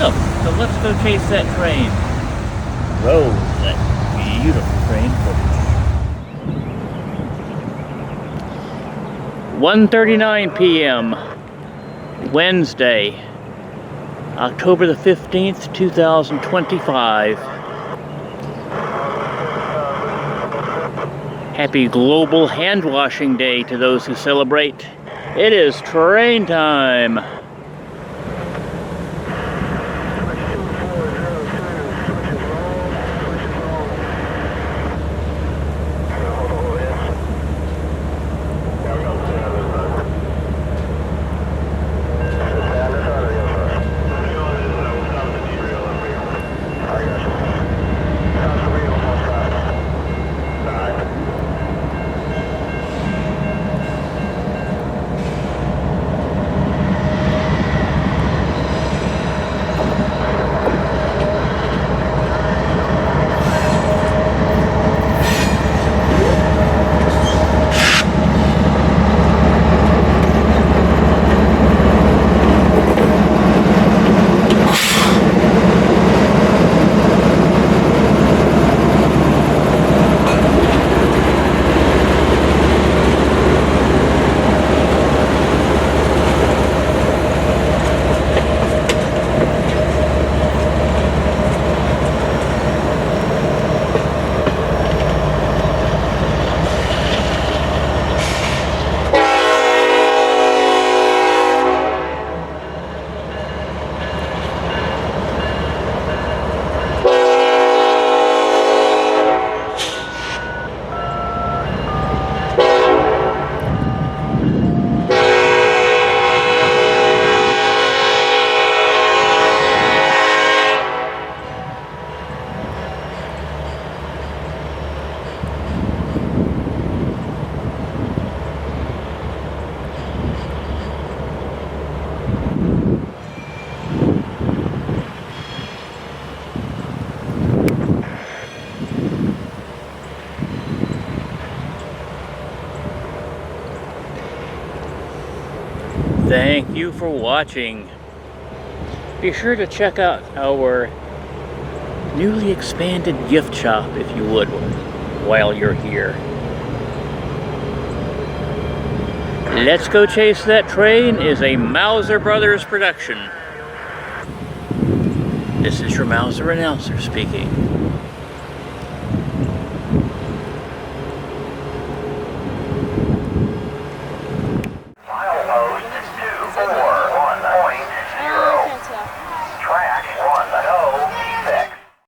So let's go chase that train. Roll that beautiful train footage. 1:39 p.m. Wednesday, October the 15th, 2025. Happy Global Hand Washing Day to those who celebrate. It is train time. Thank you for watching. Be sure to check out our newly expanded gift shop if you would while you're here. Let's Go Chase That Train is a Mauser Brothers production. This is your Mauser announcer speaking.